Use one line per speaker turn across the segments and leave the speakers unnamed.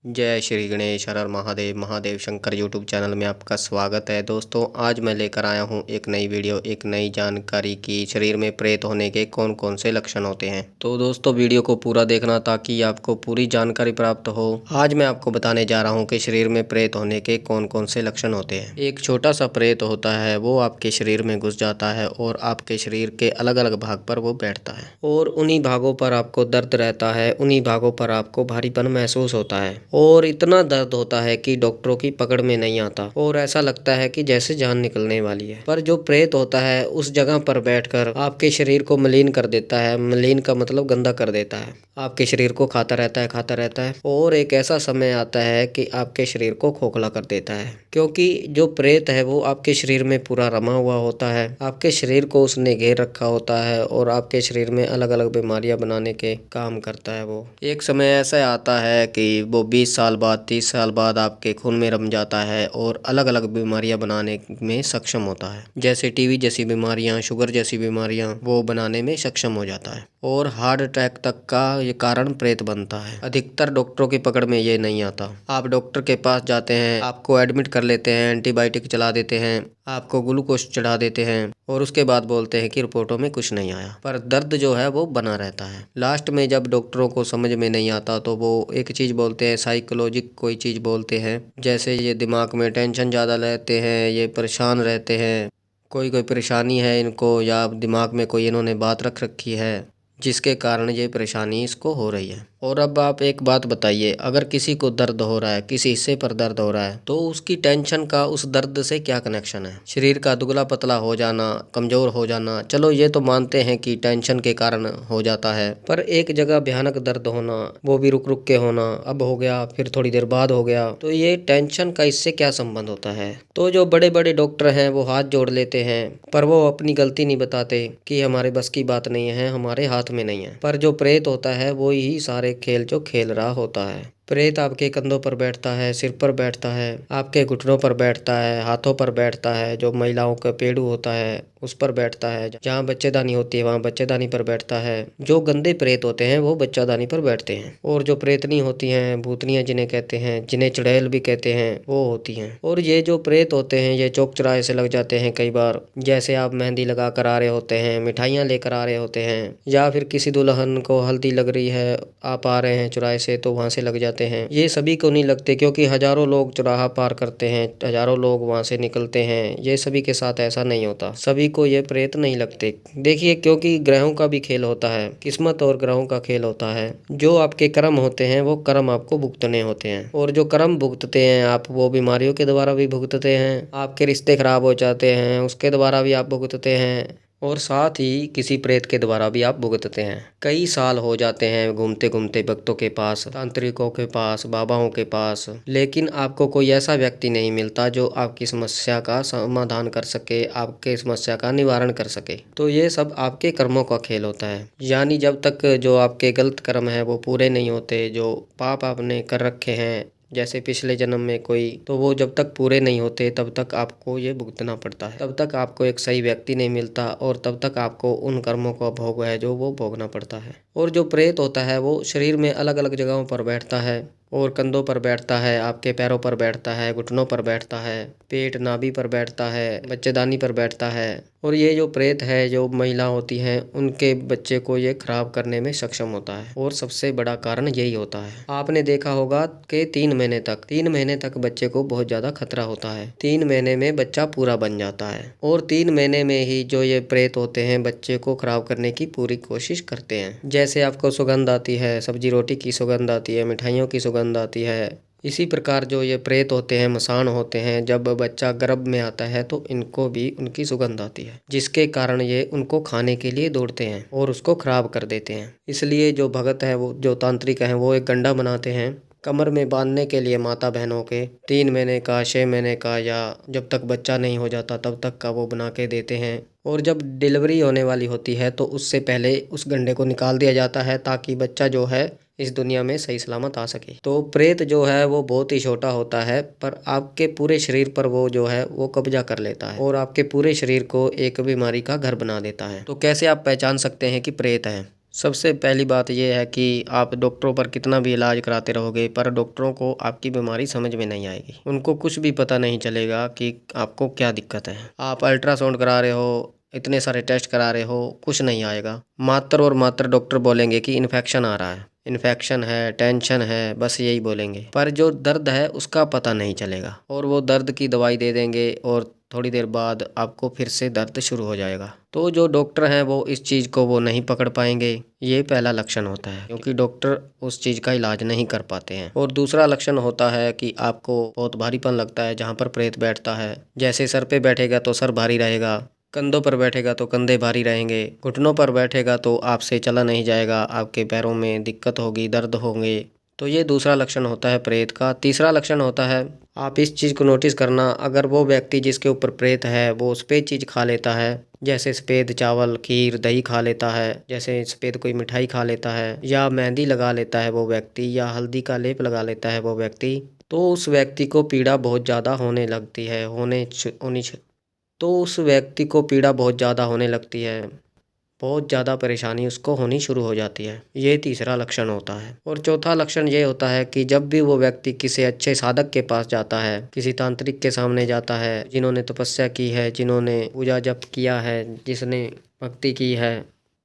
जय श्री गणेश हर हर Mahadev Mahadev Shankar YouTube channel में आपका स्वागत है। दोस्तों आज मैं लेकर आया हूँ एक नई वीडियो, एक नई जानकारी की शरीर में प्रेत होने के कौन कौन से लक्षण होते हैं। तो दोस्तों वीडियो को पूरा देखना ताकि आपको पूरी जानकारी प्राप्त हो। आज मैं आपको बताने जा रहा हूँ कि शरीर में प्रेत होने के कौन कौन से लक्षण होते हैं। एक छोटा सा प्रेत होता है, वो आपके शरीर में घुस जाता है और आपके शरीर के अलग अलग भाग पर वो बैठता है और उन्हीं भागों पर आपको दर्द रहता है, उन्हीं भागों पर आपको भारीपन महसूस होता है और इतना दर्द होता है कि डॉक्टरों की पकड़ में नहीं आता और ऐसा लगता है कि जैसे जान निकलने वाली है। पर जो प्रेत होता है उस जगह पर बैठकर आपके शरीर को मलिन कर देता है। मलिन का मतलब गंदा कर देता है। आपके शरीर को खाता रहता है और एक ऐसा समय आता है कि आपके शरीर को खोखला कर देता है, क्योंकि जो प्रेत है वो आपके शरीर में पूरा रमा हुआ होता है। आपके शरीर को उसने घेर रखा होता है और आपके शरीर में अलग अलग बीमारियां बनाने के काम करता है। वो एक समय ऐसा आता है कि वो 20 साल बाद 30 साल बाद आपके खून में रम जाता है और अलग अलग बीमारियां बनाने में सक्षम होता है। जैसे टीबी जैसी बीमारियां, शुगर जैसी बीमारियां वो बनाने में सक्षम हो जाता है और हार्ट अटैक तक का ये कारण प्रेत बनता है। अधिकतर डॉक्टरों की पकड़ में ये नहीं आता। आप डॉक्टर के पास जाते हैं, आपको एडमिट कर लेते हैं, एंटीबायोटिक चला देते हैं, आपको ग्लूकोज चढ़ा देते हैं और उसके बाद बोलते हैं कि रिपोर्टों में कुछ नहीं आया, पर दर्द जो है वो बना रहता है। लास्ट में जब डॉक्टरों को समझ में नहीं आता तो वो एक चीज बोलते हैं, साइकोलॉजिक कोई चीज बोलते हैं। जैसे ये दिमाग में टेंशन ज़्यादा लेते हैं, ये परेशान रहते हैं, कोई परेशानी है इनको या दिमाग में कोई इन्होंने बात रख रखी है जिसके कारण ये परेशानी इसको हो रही है। और अब आप एक बात बताइए, अगर किसी को दर्द हो रहा है, किसी हिस्से पर दर्द हो रहा है, तो उसकी टेंशन का उस दर्द से क्या कनेक्शन है? शरीर का दुबला पतला हो जाना, कमजोर हो जाना, चलो ये तो मानते हैं कि टेंशन के कारण हो जाता है, पर एक जगह भयानक दर्द होना, वो भी रुक रुक के होना, अब हो गया फिर थोड़ी देर बाद हो गया, तो ये टेंशन का इससे क्या संबंध होता है? तो जो बड़े बड़े डॉक्टर हैं वो हाथ जोड़ लेते हैं, पर वो अपनी गलती नहीं बताते कि हमारे बस की बात नहीं है, हमारे हाथ में नहीं है। पर जो प्रेत होता है वो ही सारे खेल जो खेल रहा होता है। प्रेत आपके कंधों पर बैठता है, सिर पर बैठता है, आपके घुटनों पर बैठता है, हाथों पर बैठता है, जो महिलाओं का पेड़ू होता है उस पर बैठता है, जहाँ बच्चेदानी होती है वहाँ बच्चेदानी पर बैठता है। जो गंदे प्रेत होते हैं वो बच्चेदानी पर बैठते हैं और जो प्रेतनी होती हैं, भूतनियाँ जिन्हें कहते हैं, जिन्हें चुड़ैल भी कहते हैं, वो होती हैं। और ये जो प्रेत होते हैं ये चौक चौराहे से लग जाते हैं कई बार। जैसे आप मेहंदी लगा कर आ रहे होते हैं, मिठाइयाँ लेकर आ रहे होते हैं, या फिर किसी दुल्हन को हल्दी लग रही है, आप आ रहे हैं चौराहे से तो वहाँ से लग जाते हैं। ये सभी को नहीं लगते, क्योंकि हजारों लोग चौराहा पार करते हैं, हजारों लोग वहाँ से निकलते हैं। ये सभी के साथ ऐसा नहीं होता, सभी को ये प्रेत नहीं लगते। देखिए, क्योंकि ग्रहों का भी खेल होता है, किस्मत और ग्रहों का खेल होता है। जो आपके कर्म होते हैं वो कर्म आपको भुगतने होते हैं, और जो कर्म भुगतते हैं आप, वो बीमारियों के द्वारा भी भुगतते हैं, आपके रिश्ते खराब हो जाते हैं उसके द्वारा भी आप भुगतते हैं, और साथ ही किसी प्रेत के द्वारा भी आप भुगतते हैं। कई साल हो जाते हैं घूमते घूमते भक्तों के पास, तांत्रिकों के पास, बाबाओं के पास, लेकिन आपको कोई ऐसा व्यक्ति नहीं मिलता जो आपकी समस्या का समाधान कर सके, आपके समस्या का निवारण कर सके। तो ये सब आपके कर्मों का खेल होता है। यानी जब तक जो आपके गलत कर्म है वो पूरे नहीं होते, जो पाप आपने कर रखे हैं जैसे पिछले जन्म में कोई, तो वो जब तक पूरे नहीं होते तब तक आपको ये भुगतना पड़ता है। तब तक आपको एक सही व्यक्ति नहीं मिलता और तब तक आपको उन कर्मों का भोग है जो वो भोगना पड़ता है। और जो प्रेत होता है वो शरीर में अलग अलग जगहों पर बैठता है, और कंधों पर बैठता है, आपके पैरों पर बैठता है, घुटनों पर बैठता है, पेट नाभि पर बैठता है, बच्चेदानी पर बैठता है। और ये जो प्रेत है, जो महिला होती हैं, उनके बच्चे को ये खराब करने में सक्षम होता है, और सबसे बड़ा कारण यही होता है। आपने देखा होगा कि 3 महीने तक बच्चे को बहुत ज्यादा खतरा होता है। 3 महीने में बच्चा पूरा बन जाता है, और 3 महीने में ही जो ये प्रेत होते हैं बच्चे को खराब करने की पूरी कोशिश करते हैं। जैसे आपको सुगंध आती है, सब्जी रोटी की सुगंध आती है, मिठाइयों की सुगंध आती है, इसी प्रकार जो ये प्रेत होते हैं, मसान होते हैं, जब बच्चा गर्भ में आता है तो इनको भी उनकी सुगंध आती है, जिसके कारण ये उनको खाने के लिए दौड़ते हैं और उसको खराब कर देते हैं। इसलिए जो भगत है, वो जो तांत्रिक हैं, वो एक गंडा बनाते हैं कमर में बांधने के लिए माता बहनों के, 3 महीने का, 6 महीने का, या जब तक बच्चा नहीं हो जाता तब तक का वो बना के देते हैं। और जब डिलीवरी होने वाली होती है तो उससे पहले उस गंडे को निकाल दिया जाता है, ताकि बच्चा जो है इस दुनिया में सही सलामत आ सके। तो प्रेत जो है वो बहुत ही छोटा होता है, पर आपके पूरे शरीर पर वो जो है वो कब्जा कर लेता है और आपके पूरे शरीर को एक बीमारी का घर बना देता है। तो कैसे आप पहचान सकते हैं कि प्रेत है? सबसे पहली बात ये है कि आप डॉक्टरों पर कितना भी इलाज कराते रहोगे पर डॉक्टरों को आपकी बीमारी समझ में नहीं आएगी। उनको कुछ भी पता नहीं चलेगा कि आपको क्या दिक्कत है। आप अल्ट्रासाउंड करा रहे हो, इतने सारे टेस्ट करा रहे हो, कुछ नहीं आएगा। मात्र और मात्र डॉक्टर बोलेंगे कि इन्फेक्शन आ रहा है, इन्फेक्शन है, टेंशन है, बस यही बोलेंगे। पर जो दर्द है उसका पता नहीं चलेगा और वो दर्द की दवाई दे देंगे और थोड़ी देर बाद आपको फिर से दर्द शुरू हो जाएगा। तो जो डॉक्टर हैं वो इस चीज़ को वो नहीं पकड़ पाएंगे। ये पहला लक्षण होता है, क्योंकि डॉक्टर उस चीज़ का इलाज नहीं कर पाते हैं। और दूसरा लक्षण होता है कि आपको बहुत भारीपन लगता है जहाँ पर प्रेत बैठता है। जैसे सर पे बैठेगा तो सर भारी रहेगा, कंधों पर बैठेगा तो कंधे भारी रहेंगे, घुटनों पर बैठेगा तो आपसे चला नहीं जाएगा, आपके पैरों में दिक्कत होगी, दर्द होंगे। तो ये दूसरा लक्षण होता है प्रेत का। तीसरा लक्षण होता है, आप इस चीज़ को नोटिस करना, अगर वो व्यक्ति जिसके ऊपर प्रेत है वो सफ़ेद चीज़ खा लेता है, जैसे सफ़ेद चावल, खीर, दही खा लेता है, जैसे सफ़ेद कोई मिठाई खा लेता है, या मेहंदी लगा लेता है वो व्यक्ति, या हल्दी का लेप लगा लेता है वो व्यक्ति, तो उस व्यक्ति को पीड़ा बहुत ज़्यादा होने लगती है। तो उस व्यक्ति को पीड़ा बहुत ज़्यादा होने लगती है, बहुत ज़्यादा परेशानी उसको होनी शुरू हो जाती है। ये तीसरा लक्षण होता है। और चौथा लक्षण ये होता है कि जब भी वो व्यक्ति किसी अच्छे साधक के पास जाता है, किसी तांत्रिक के सामने जाता है, जिन्होंने तपस्या की है, जिन्होंने पूजा जप किया है, जिसने भक्ति की है,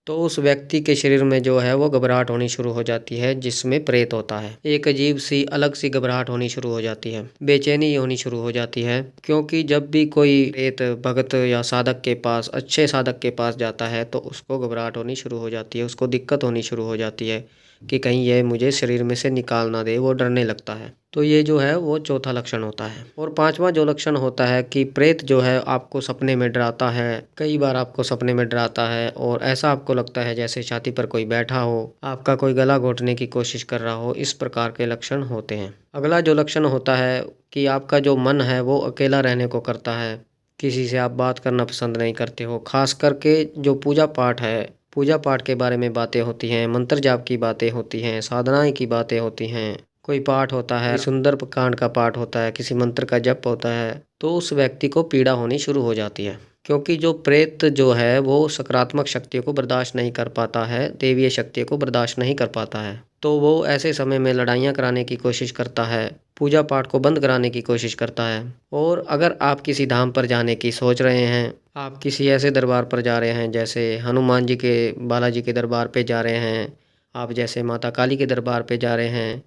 तो उस व्यक्ति के शरीर में जो है वो घबराहट होनी शुरू हो जाती है, जिसमें प्रेत होता है। एक अजीब सी अलग सी घबराहट होनी शुरू हो जाती है, बेचैनी होनी शुरू हो जाती है। क्योंकि जब भी कोई प्रेत भगत या साधक के पास, अच्छे साधक के पास जाता है तो उसको घबराहट होनी शुरू हो जाती है, उसको दिक्कत होनी शुरू हो जाती है कि कहीं यह मुझे शरीर में से निकाल ना दे, वो डरने लगता है। तो ये जो है वो चौथा लक्षण होता है। और पांचवा जो लक्षण होता है कि प्रेत जो है आपको सपने में डराता है, कई बार आपको सपने में डराता है और ऐसा आपको लगता है जैसे छाती पर कोई बैठा हो, आपका कोई गला घोटने की कोशिश कर रहा हो, इस प्रकार के लक्षण होते हैं। अगला जो लक्षण होता है कि आपका जो मन है वो अकेला रहने को करता है, किसी से आप बात करना पसंद नहीं करते हो। खास करके जो पूजा पाठ है, पूजा पाठ के बारे में बातें होती हैं, मंत्र जाप की बातें होती हैं, साधनाएं की बातें होती हैं, कोई पाठ होता है, सुंदर कांड का पाठ होता है, किसी मंत्र का जप होता है, तो उस व्यक्ति को पीड़ा होनी शुरू हो जाती है। क्योंकि जो प्रेत जो है वो सकारात्मक शक्तियों को बर्दाश्त नहीं कर पाता है, देवीय शक्तियों को बर्दाश्त नहीं कर पाता है, तो वो ऐसे समय में लड़ाइयाँ कराने की कोशिश करता है, पूजा पाठ को बंद कराने की कोशिश करता है। और अगर आप किसी धाम पर जाने की सोच रहे हैं, आप किसी ऐसे दरबार पर जा रहे हैं जैसे हनुमान जी के, बालाजी के दरबार पे जा रहे हैं, आप जैसे माता काली के दरबार पे जा रहे हैं,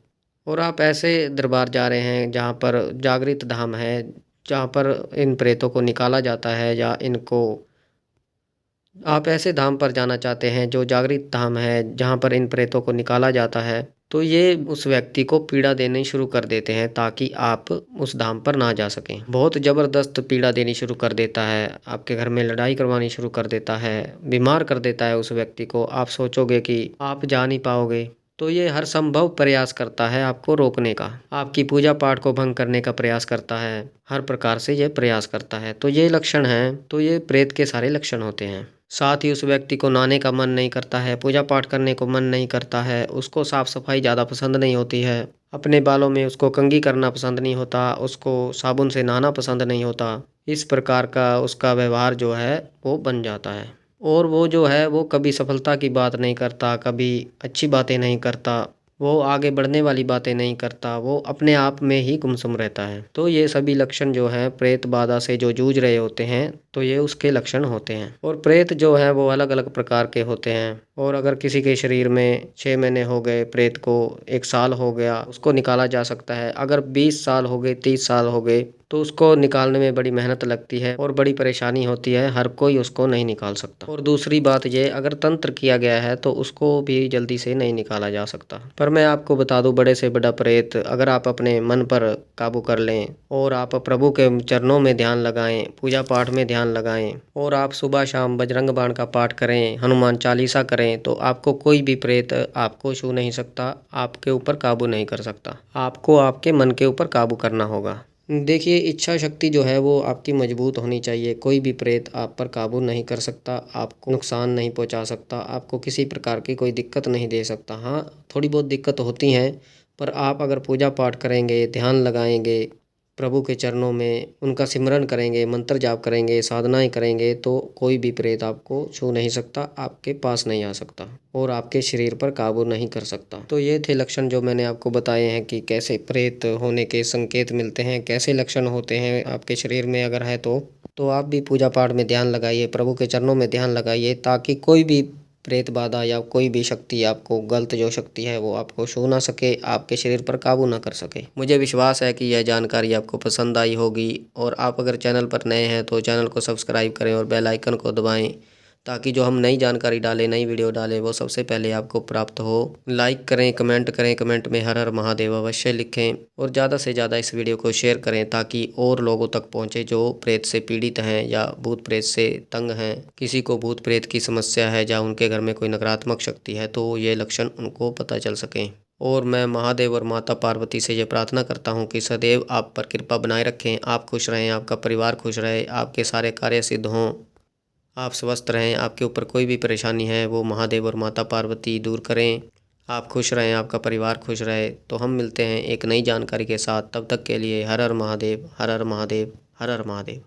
और आप ऐसे दरबार जा रहे हैं जहाँ पर जागृत धाम है, जहाँ पर इन प्रेतों को निकाला जाता है, या इनको, आप ऐसे धाम पर जाना चाहते हैं जो जागृत धाम है, जहाँ पर इन प्रेतों को निकाला जाता है, तो ये उस व्यक्ति को पीड़ा देनी शुरू कर देते हैं ताकि आप उस धाम पर ना जा सकें। बहुत ज़बरदस्त पीड़ा देनी शुरू कर देता है, आपके घर में लड़ाई करवानी शुरू कर देता है, बीमार कर देता है उस व्यक्ति को। आप सोचोगे कि आप जा नहीं पाओगे, तो ये हर संभव प्रयास करता है आपको रोकने का, आपकी पूजा पाठ को भंग करने का प्रयास करता है, हर प्रकार से ये प्रयास करता है। तो ये लक्षण हैं, तो ये प्रेत के सारे लक्षण होते हैं। साथ ही उस व्यक्ति को नहाने का मन नहीं करता है, पूजा पाठ करने को मन नहीं करता है, उसको साफ सफाई ज़्यादा पसंद नहीं होती है, अपने बालों में उसको कंघी करना पसंद नहीं होता, उसको साबुन से नहाना पसंद नहीं होता। इस प्रकार का उसका व्यवहार जो है वो बन जाता है। और वो जो है वो कभी सफलता की बात नहीं करता, कभी अच्छी बातें नहीं करता, वो आगे बढ़ने वाली बातें नहीं करता, वो अपने आप में ही गुमसुम रहता है। तो ये सभी लक्षण जो हैं प्रेत बाधा से जो जूझ रहे होते हैं, तो ये उसके लक्षण होते हैं। और प्रेत जो है वो अलग अलग प्रकार के होते हैं। और अगर किसी के शरीर में 6 महीने हो गए, प्रेत को 1 साल हो गया, उसको निकाला जा सकता है। अगर 20 साल हो गए, 30 साल हो गए, तो उसको निकालने में बड़ी मेहनत लगती है और बड़ी परेशानी होती है, हर कोई उसको नहीं निकाल सकता। और दूसरी बात ये, अगर तंत्र किया गया है तो उसको भी जल्दी से नहीं निकाला जा सकता। पर मैं आपको बता दूं, बड़े से बड़ा प्रेत अगर आप अपने मन पर काबू कर लें और आप प्रभु के चरणों में ध्यान लगाएं, पूजा पाठ में ध्यान लगाएं, और आप सुबह शाम बजरंग बाण का पाठ करें, हनुमान चालीसा करें, तो आपको कोई भी प्रेत आपको छू नहीं सकता, आपके ऊपर काबू नहीं कर सकता। आपको आपके मन के ऊपर काबू करना होगा। देखिए, इच्छा शक्ति जो है वो आपकी मजबूत होनी चाहिए। कोई भी प्रेत आप पर काबू नहीं कर सकता, आपको नुकसान नहीं पहुंचा सकता, आपको किसी प्रकार की कोई दिक्कत नहीं दे सकता। हाँ, थोड़ी बहुत दिक्कत होती हैं, पर आप अगर पूजा पाठ करेंगे, ध्यान लगाएंगे, प्रभु के चरणों में उनका सिमरन करेंगे, मंत्र जाप करेंगे, साधनाएं करेंगे तो कोई भी प्रेत आपको छू नहीं सकता, आपके पास नहीं आ सकता और आपके शरीर पर काबू नहीं कर सकता। तो ये थे लक्षण जो मैंने आपको बताए हैं कि कैसे प्रेत होने के संकेत मिलते हैं, कैसे लक्षण होते हैं आपके शरीर में अगर है तो आप भी पूजा पाठ में ध्यान लगाइए, प्रभु के चरणों में ध्यान लगाइए, ताकि कोई भी प्रेत बाधा या कोई भी शक्ति आपको गलत जो शक्ति है वो आपको छू ना सके, आपके शरीर पर काबू ना कर सके। मुझे विश्वास है कि यह जानकारी आपको पसंद आई होगी और आप अगर चैनल पर नए हैं तो चैनल को सब्सक्राइब करें और बेल आइकन को दबाएं, ताकि जो हम नई जानकारी डालें, नई वीडियो डालें वो सबसे पहले आपको प्राप्त हो। लाइक करें, कमेंट करें, कमेंट में हर हर महादेव अवश्य लिखें और ज़्यादा से ज़्यादा इस वीडियो को शेयर करें, ताकि और लोगों तक पहुँचे जो प्रेत से पीड़ित हैं या भूत प्रेत से तंग हैं। किसी को भूत प्रेत की समस्या है या उनके घर में कोई नकारात्मक शक्ति है तो ये लक्षण उनको पता चल सकें। और मैं महादेव और माता पार्वती से ये प्रार्थना करता हूँ कि सदैव आप पर कृपा बनाए रखें, आप खुश रहें, आपका परिवार खुश रहे, आपके सारे कार्य सिद्ध हों, आप स्वस्थ रहें, आपके ऊपर कोई भी परेशानी है वो महादेव और माता पार्वती दूर करें, आप खुश रहें, आपका परिवार खुश रहे। तो हम मिलते हैं एक नई जानकारी के साथ, तब तक के लिए हर हर महादेव, हर हर महादेव, हर हर महादेव।